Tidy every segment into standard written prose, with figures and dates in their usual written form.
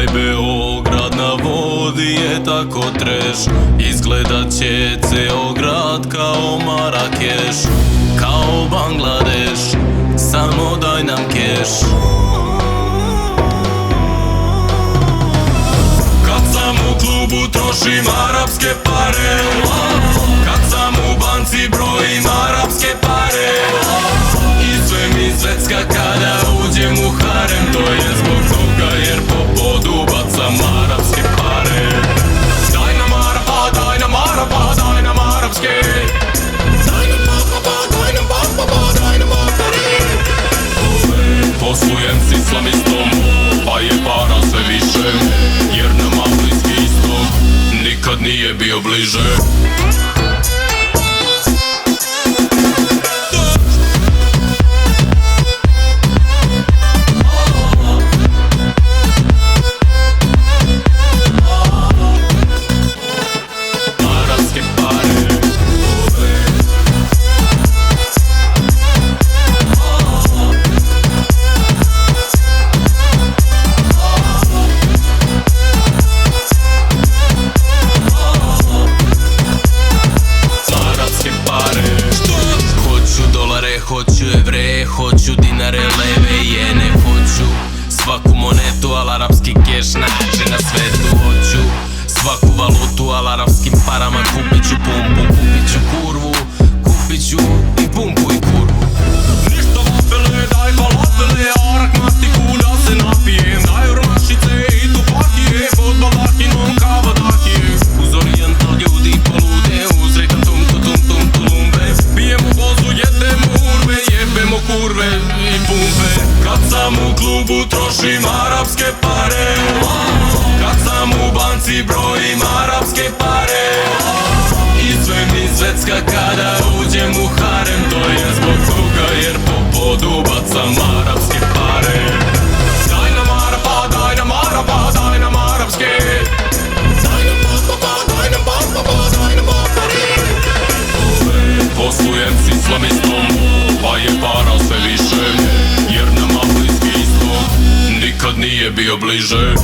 Ovaj Beograd na vodi je tako treš. Izgledat će ceo grad kao Marakeš, kao Bangladeš, samo daj nam keš. Kad sam u klubu trošim arapske pare, kad sam u banci brojim arapske pare. I sve mi zvecka kada uđem u harem, to je zbog toga jer po podu bacam arapske pare. Daj nam arapa, daj nam arapa, daj nam arapske. Daj nam papa, daj nam papa, daj nam pare. Poslujem s islamistom, pa je para sve više, jer nama Bliski istok nikad nije bio bliže. Hoću evreje, hoću dinare, leve i jene. Hoću svaku monetu, al arapski keš najjače na svetu. Hoću svaku valutu, al arapskim parama kupit ću pumpu, kupit ću kurvu, kupit ću i pumpu i kurvu. Ništa vafele, daj falafele, arak mastiku da se napijem. Daj ormašice i tupakije, pod balakinom kava dakije. Uz orijental ljudi polude, uz rekan tum tulumbe. Pijemo vozu, jedemo urve, jebemo kurve i pumpe. Kad sam u klubu trošim arapske pare, kad sam u banci brojim arapske pare. I sve mi zvecka kada uđem u harem, to je zbog toga jer po podu bacam arapske pare. Daj nam arapa, daj nam arapa, daj nam arapske. Daj nam papa, daj nam papa, daj nam pare. Poslujem s islamistom, pa je para sve više, jer nama Bliski istok nikad nije bio bliže.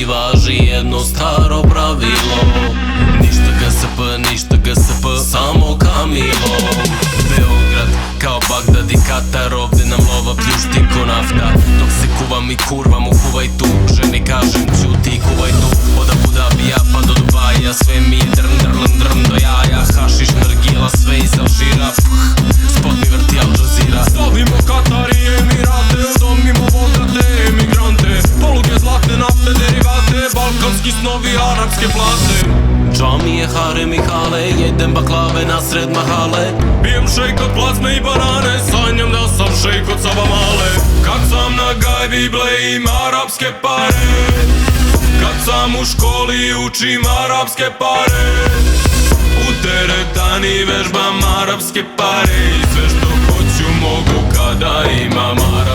Važi jedno staro pravilo, ništa GSP, samo Kamilo. Beograd kao Bagdad i Katar, ovde nam lova pljušti ko nafta. Dok se kuvam i kurvam u Kuvajtu, ženi kažem ćuti kuvaj tu. Od Abu Dabija pa do Dubaja, sve mi je drn do jaja. Hašiš, nargila, sve iz Alžira, spot mi vrti Al Jazeera. Slavimo Katar i Emirate, udomimo bogate emigrante. Poluge zlatne nafte, derivate, balkanski snovi, arapske plate. Džamije, harem i hale, jedem baklave nasred mahale. Pijem šejk od plazme i banane, sanjam da sam šejk od Savamale. Kad sam na gajbi blejim arapske pare, kad sam u školi učim arapske pare. U teretani vežbam arapske pare, i sve što hoću mogu kada imam arapske pare.